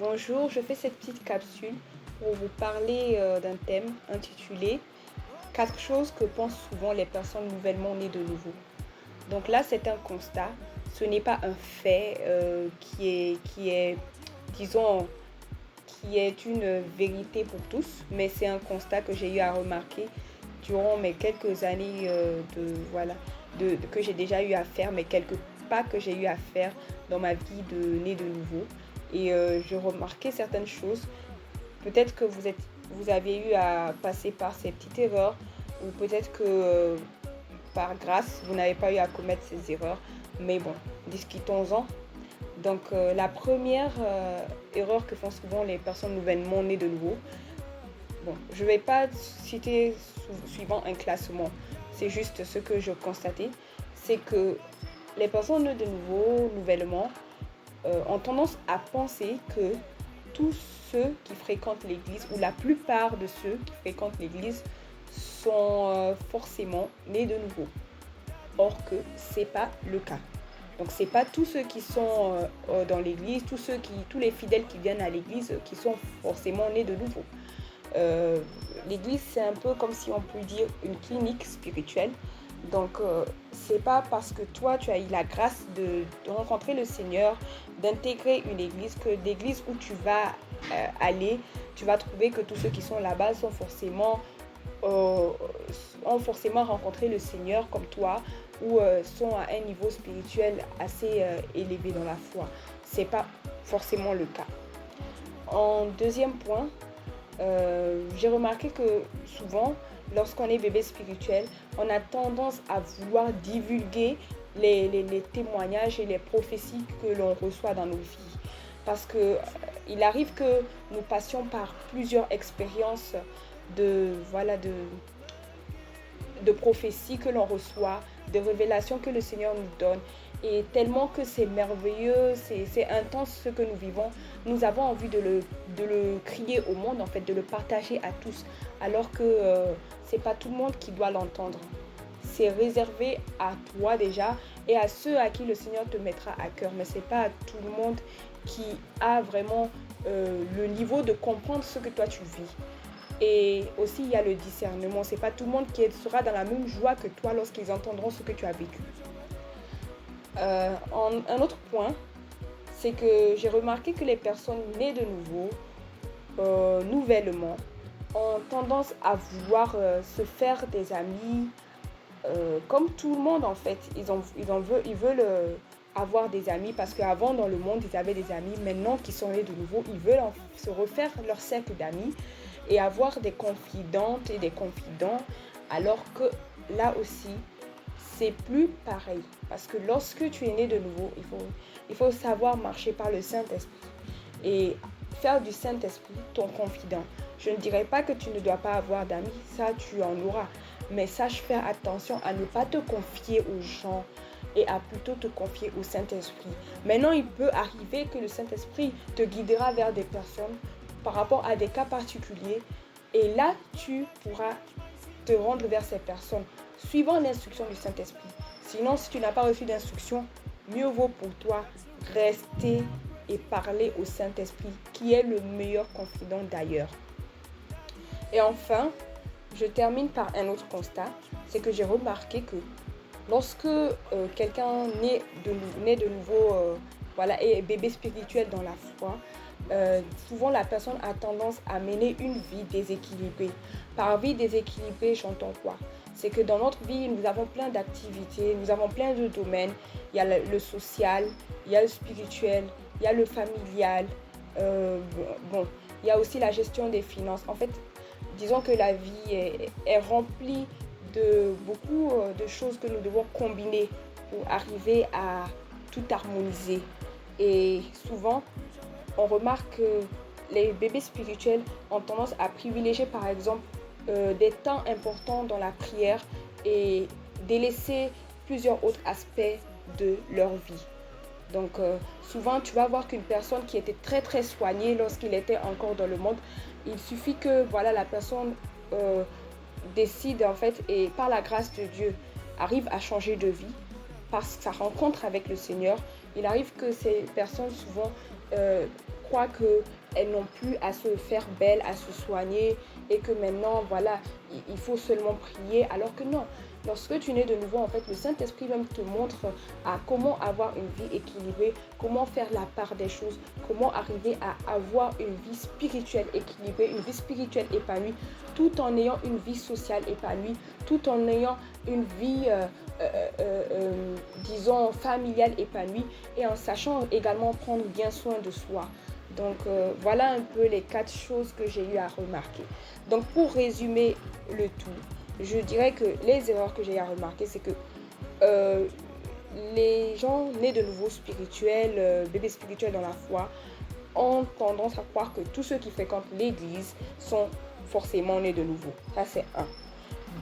Bonjour, je fais cette petite capsule pour vous parler d'un thème intitulé quatre choses que pensent souvent les personnes nouvellement nées de nouveau. Donc là, c'est un constat. Ce n'est pas un fait disons, qui est une vérité pour tous, mais c'est un constat que j'ai eu à remarquer durant mes quelques années que j'ai déjà eu à faire, mes quelques pas que j'ai eu à faire dans ma vie de née de nouveau. Et je remarquais certaines choses. Peut-être que vous avez eu à passer par ces petites erreurs, ou peut-être que par grâce, vous n'avez pas eu à commettre ces erreurs. Mais bon, discutons-en. Donc la première erreur que font souvent les personnes nouvellement nées de nouveau, bon, je ne vais pas citer suivant un classement, c'est juste ce que je constatais, c'est que les personnes nées de nouveau, nouvellement, ont tendance à penser que tous ceux qui fréquentent l'église, ou la plupart de ceux qui fréquentent l'église, sont forcément nés de nouveau. Or que ce n'est pas le cas. Donc c'est pas tous ceux qui sont dans l'église, tous les fidèles qui viennent à l'église qui sont forcément nés de nouveau. L'église, c'est un peu comme si on peut dire une clinique spirituelle. Donc c'est pas parce que toi tu as eu la grâce de rencontrer le Seigneur, d'intégrer une église, que l'église où tu vas aller, tu vas trouver que tous ceux qui sont là-bas euh, ont forcément rencontré le Seigneur comme toi, ou sont à un niveau spirituel assez élevé dans la foi. C'est pas forcément le cas. En deuxième point, j'ai remarqué que souvent, lorsqu'on est bébé spirituel, on a tendance à vouloir divulguer les témoignages et les prophéties que l'on reçoit dans nos vies. Parce que il arrive que nous passions par plusieurs expériences de prophéties que l'on reçoit, de révélations que le Seigneur nous donne. Et tellement que c'est merveilleux, c'est intense ce que nous vivons, nous avons envie de le crier au monde, en fait, de le partager à tous. Alors que c'est pas tout le monde qui doit l'entendre. C'est réservé à toi déjà et à ceux à qui le Seigneur te mettra à cœur. Mais c'est pas à tout le monde qui a vraiment le niveau de comprendre ce que toi tu vis. Et aussi, il y a le discernement. C'est pas tout le monde qui sera dans la même joie que toi lorsqu'ils entendront ce que tu as vécu. Un autre point, c'est que j'ai remarqué que les personnes nées de nouveau, nouvellement, ont tendance à vouloir se faire des amis, comme tout le monde en fait. Ils veulent avoir des amis parce qu'avant dans le monde ils avaient des amis. Maintenant qu'ils sont nés de nouveau, ils veulent se refaire leur cercle d'amis et avoir des confidentes et des confidents, alors que là aussi c'est plus pareil. Parce que lorsque tu es né de nouveau, il faut savoir marcher par le Saint-Esprit et faire du Saint-Esprit ton confident. Je ne dirais pas que tu ne dois pas avoir d'amis, ça tu en auras. Mais sache faire attention à ne pas te confier aux gens et à plutôt te confier au Saint-Esprit. Maintenant, il peut arriver que le Saint-Esprit te guidera vers des personnes par rapport à des cas particuliers. Et là, tu pourras te rendre vers ces personnes suivant l'instruction du Saint-Esprit. Sinon, si tu n'as pas reçu d'instruction, mieux vaut pour toi rester et parler au Saint-Esprit, qui est le meilleur confident d'ailleurs. Et enfin, je termine par un autre constat, c'est que j'ai remarqué que lorsque quelqu'un naît de nouveau, est bébé spirituel dans la foi, souvent la personne a tendance à mener une vie déséquilibrée. Par vie déséquilibrée, j'entends quoi? C'est que dans notre vie, nous avons plein d'activités, nous avons plein de domaines. Il y a le social, il y a le spirituel, il y a le familial. Il y a aussi la gestion des finances. En fait, disons que la vie est remplie de beaucoup de choses que nous devons combiner pour arriver à tout harmoniser. Et souvent, on remarque que les bébés spirituels ont tendance à privilégier par exemple des temps importants dans la prière et délaisser plusieurs autres aspects de leur vie. Donc souvent tu vas voir qu'une personne qui était très très soignée lorsqu'il était encore dans le monde, il suffit que la personne décide en fait et par la grâce de Dieu arrive à changer de vie par sa rencontre avec le Seigneur. Il arrive que ces personnes souvent croient qu'elles n'ont plus à se faire belles, à se soigner et que maintenant, voilà, il faut seulement prier, alors que non. Lorsque tu nais de nouveau, en fait, le Saint-Esprit même te montre à comment avoir une vie équilibrée, comment faire la part des choses, comment arriver à avoir une vie spirituelle équilibrée, une vie spirituelle épanouie, tout en ayant une vie sociale épanouie, tout en ayant une vie, disons, familiale épanouie et en sachant également prendre bien soin de soi. Donc, voilà un peu les 4 choses que j'ai eu à remarquer. Donc, pour résumer le tout, je dirais que les erreurs que j'ai eu à remarquer, c'est que les gens nés de nouveau spirituels, bébés spirituels dans la foi, ont tendance à croire que tous ceux qui fréquentent l'église sont forcément nés de nouveau. Ça, c'est un.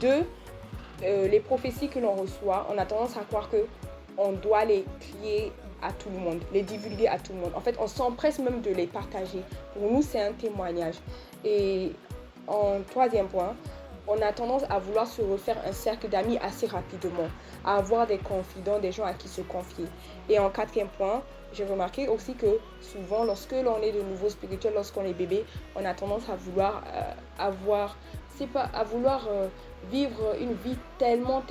Deux, les prophéties que l'on reçoit, on a tendance à croire que on doit les crier à tout le monde, les divulguer à tout le monde. En fait, on s'empresse même de les partager. Pour nous, c'est un témoignage. Et en troisième point, on a tendance à vouloir se refaire un cercle d'amis assez rapidement, à avoir des confidents, des gens à qui se confier. Et en quatrième point, j'ai remarqué aussi que souvent, lorsque l'on est de nouveau spirituel, lorsqu'on est bébé, on a tendance à vouloir vivre une vie tellement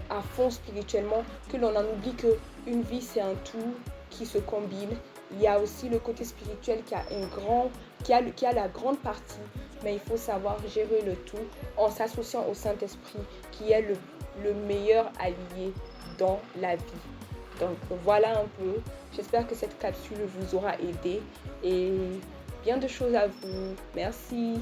à fond spirituellement que l'on en oublie qu'une vie c'est un tout qui se combine. Il y a aussi le côté spirituel qui a la grande partie, mais il faut savoir gérer le tout en s'associant au Saint-Esprit qui est le meilleur allié dans la vie. Donc voilà un peu, j'espère que cette capsule vous aura aidé et bien de choses à vous. Merci.